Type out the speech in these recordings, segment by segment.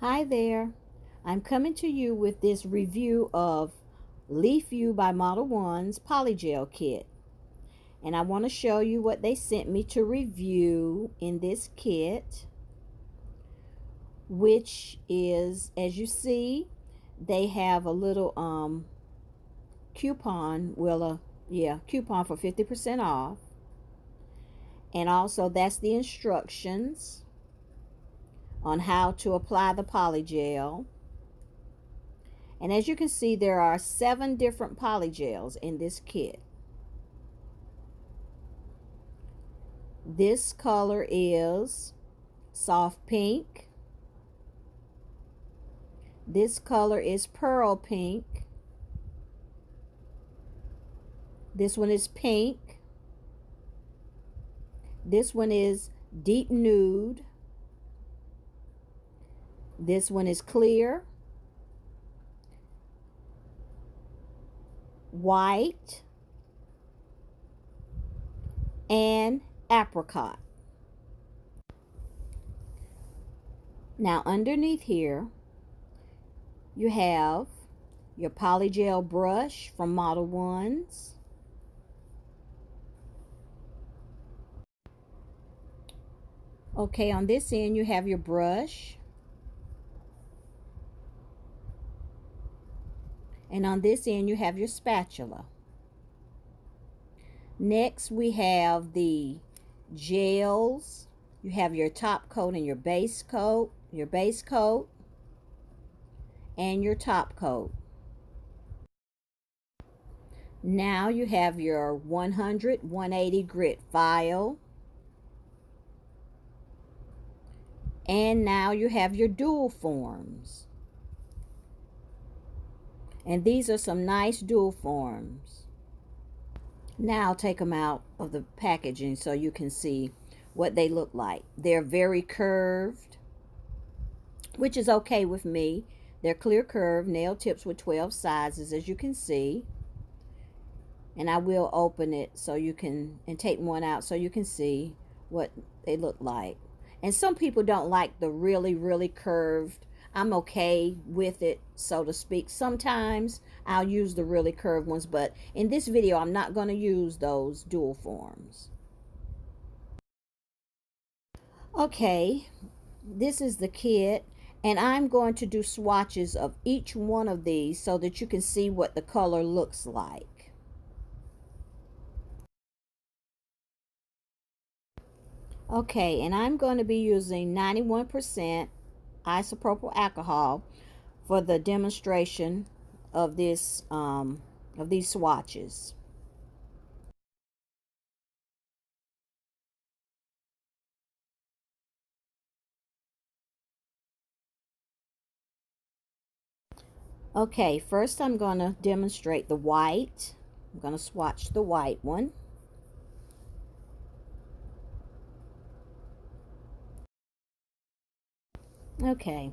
Hi there. I'm coming to you with this review of LEAFU by Modelones Polygel Kit. And I want to show you what they sent me to review in this kit, which is, as you see, they have a little coupon, coupon for 50% off. And also that's the instructions on how to apply the polygel. And as you can see, there are 7 different polygels in this kit. This color is soft pink. This color is pearl pink. This one is pink. This one is deep nude. This one is clear, white, and apricot. Now underneath here you have your polygel brush from Modelones. Okay, on this end you have your brush. And on this end you have your spatula. Next we have the gels. You have your top coat and your base coat, and your top coat. Now you have your 100/180 grit file. And now you have your dual forms. And these are some nice dual forms. Now I'll take them out of the packaging so you can see what they look like. They're very curved, which is okay with me. They're clear curved nail tips with 12 sizes, as you can see. And I will open it so you can, and take one out so you can see what they look like. And some people don't like the really curved. I'm okay with it, so to speak. Sometimes I'll use the really curved ones, but in this video I'm not going to use those dual forms. Okay, this is the kit, and I'm going to do swatches of each one of these so that you can see what the color looks like. Okay, and I'm going to be using 91% isopropyl alcohol for the demonstration of this of these swatches. Okay, first I'm going to demonstrate the white. I'm going to swatch the white one. Okay,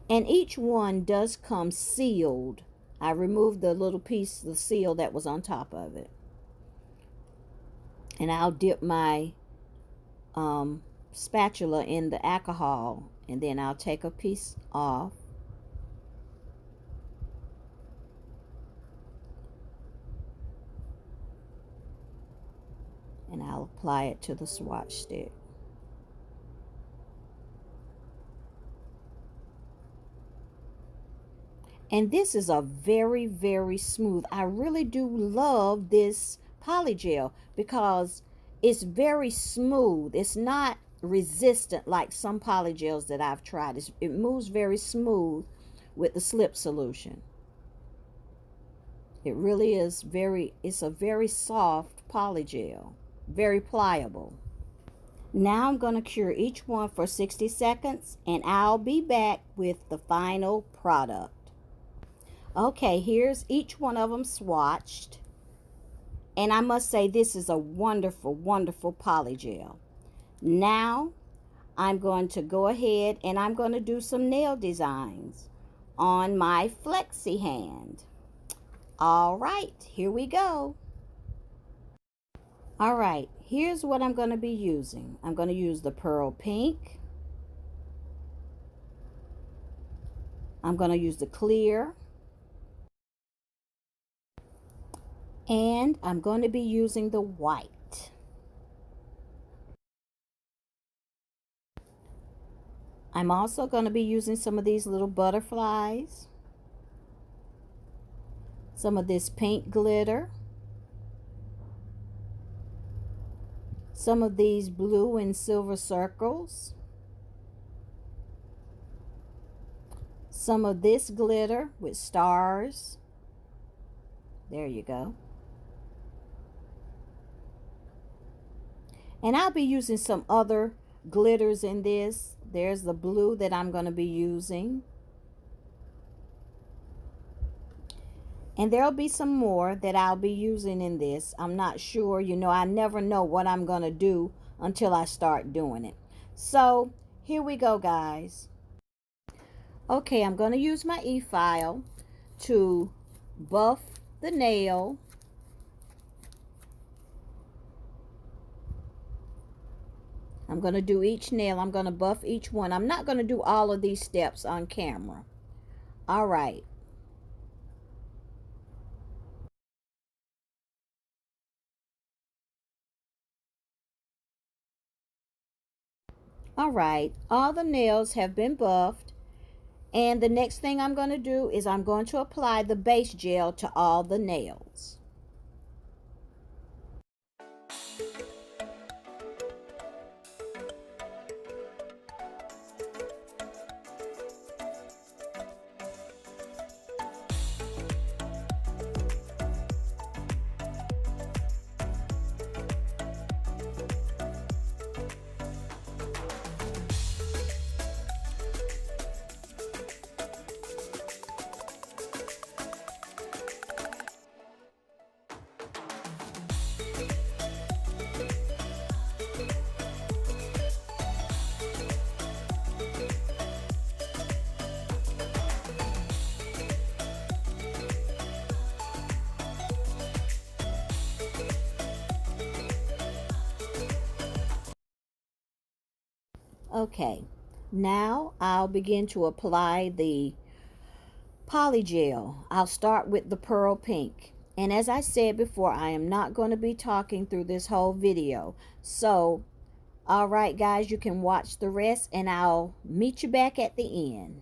and each one does come sealed. I removed the little piece, the seal that was on top of it. And I'll dip my spatula in the alcohol, and then I'll take a piece off. And I'll apply it to the swatch stick. And this is a very smooth. I really do love this polygel because it's very smooth. It's not resistant like some polygels that I've tried. It moves very smooth with the slip solution. It really is it's a very soft polygel, very pliable. Now I'm going to cure each one for 60 seconds, and I'll be back with the final product. Okay, here's each one of them swatched. And I must say, this is a wonderful polygel. Now, I'm going to go ahead and I'm going to do some nail designs on my flexi hand. All right, here we go. All right, here's what I'm going to be using. I'm going to use the pearl pink. I'm going to use the clear. And I'm going to be using the white. I'm also going to be using some of these little butterflies. Some of this pink glitter. Some of these blue and silver circles. Some of this glitter with stars. There you go. And I'll be using some other glitters in this. There's the blue that I'm going to be using. And there'll be some more that I'll be using in this. I'm not sure. You know, I never know what I'm going to do until I start doing it. So here we go, guys. Okay, I'm going to use my e-file to buff the nail. I'm going to do each nail. I'm going to buff each one. I'm not going to do all of these steps on camera. All right. All right. All the nails have been buffed. And the next thing I'm going to do is I'm going to apply the base gel to all the nails. Okay, now I'll begin to apply the polygel. I'll start with the pearl pink. And as I said before, I am not going to be talking through this whole video. So, all right, guys, you can watch the rest and I'll meet you back at the end.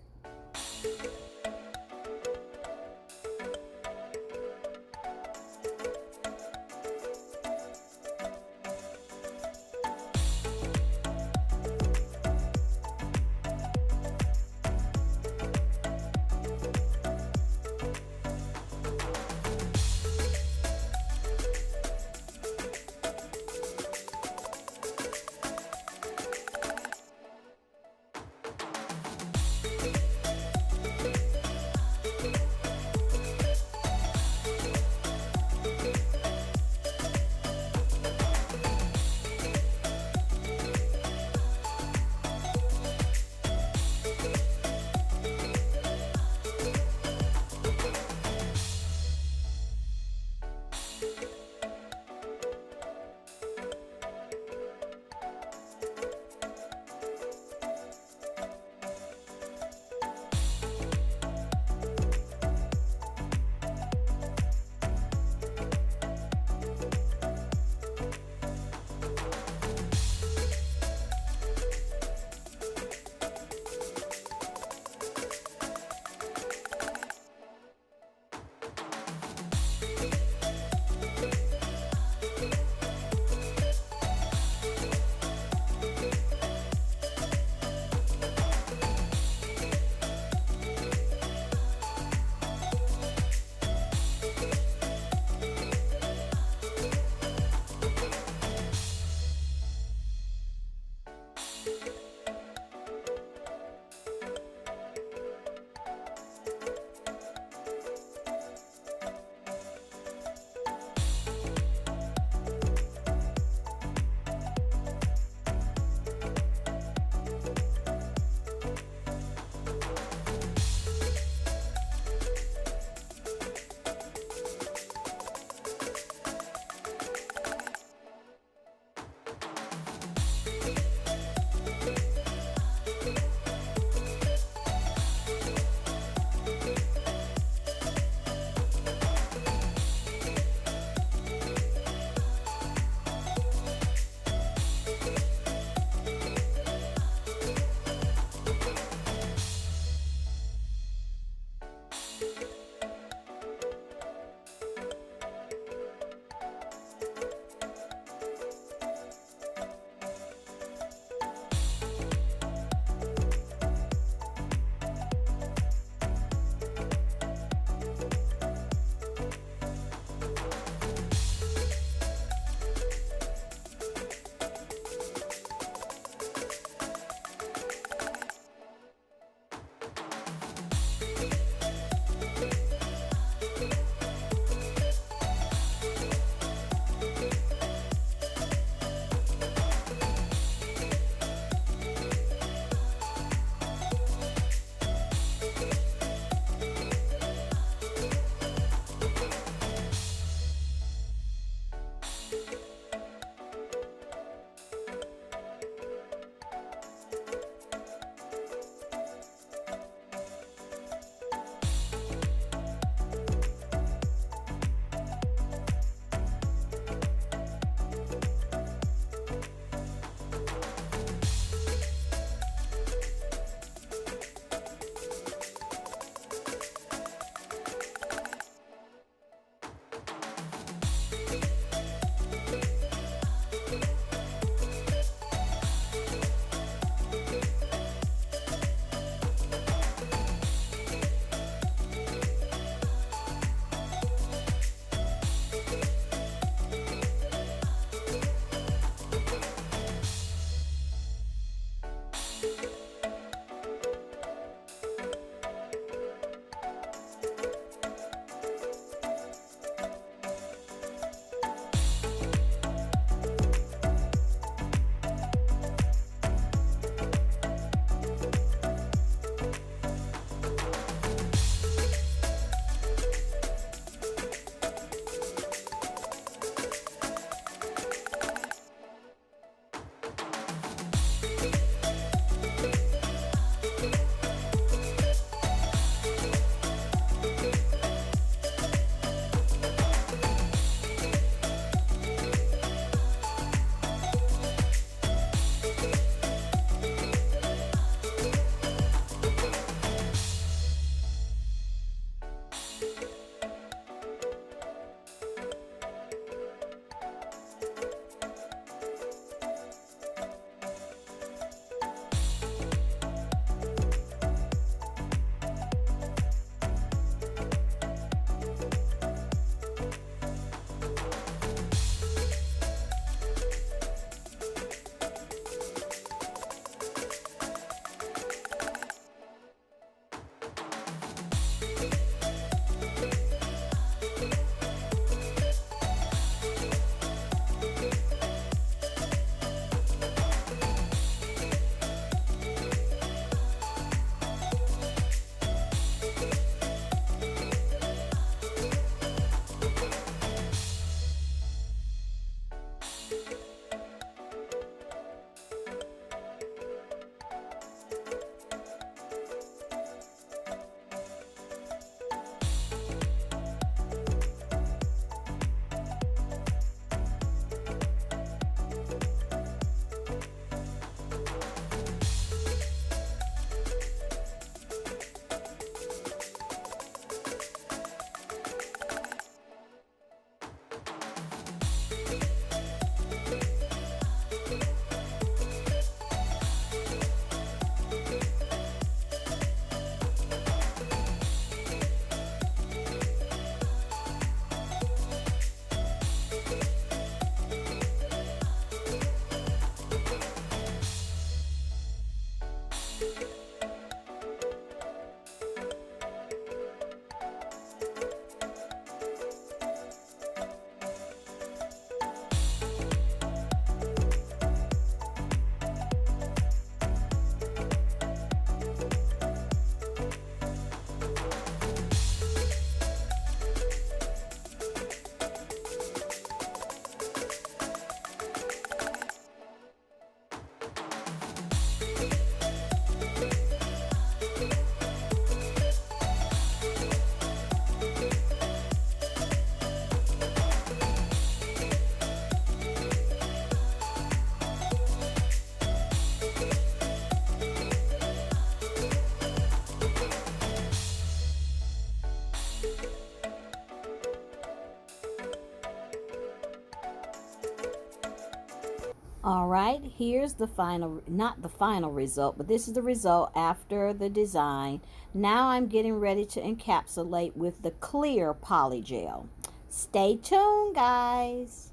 All right, here's the final, not the final result, but this is the result after the design. Now I'm getting ready to encapsulate with the clear polygel. Stay tuned, guys.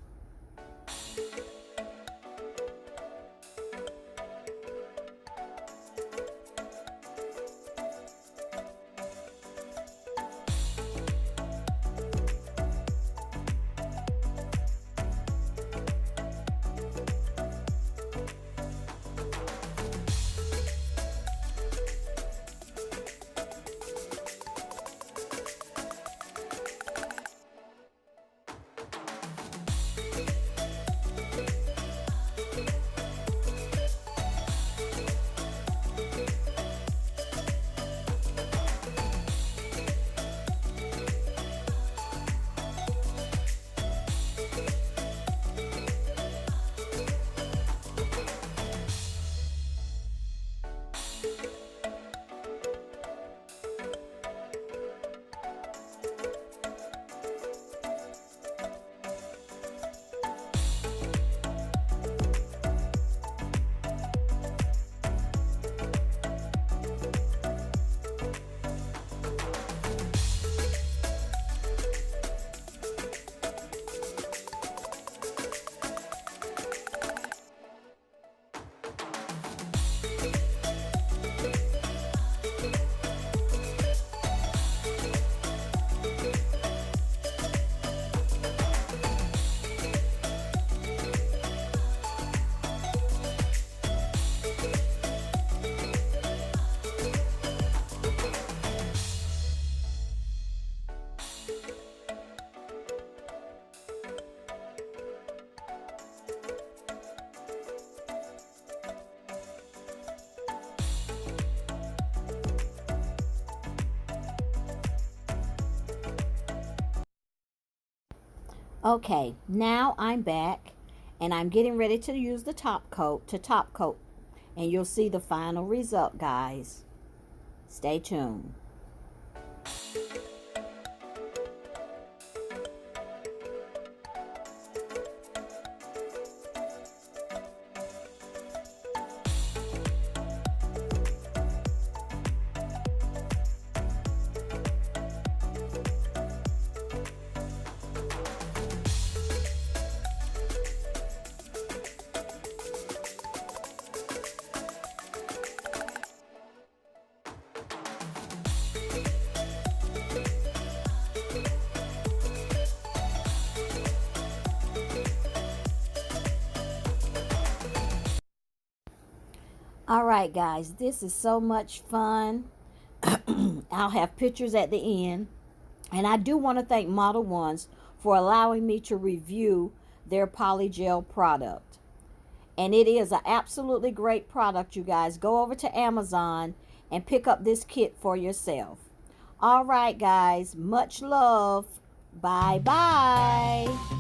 Okay, now I'm back and I'm getting ready to use the top coat and you'll see the final result, guys. Stay tuned. All right, guys, this is so much fun. I'll have pictures at the end. And I do want to thank Modelones for allowing me to review their polygel product. And it is an absolutely great product, you guys. Go over to Amazon and pick up this kit for yourself. All right, guys, much love. Bye-bye.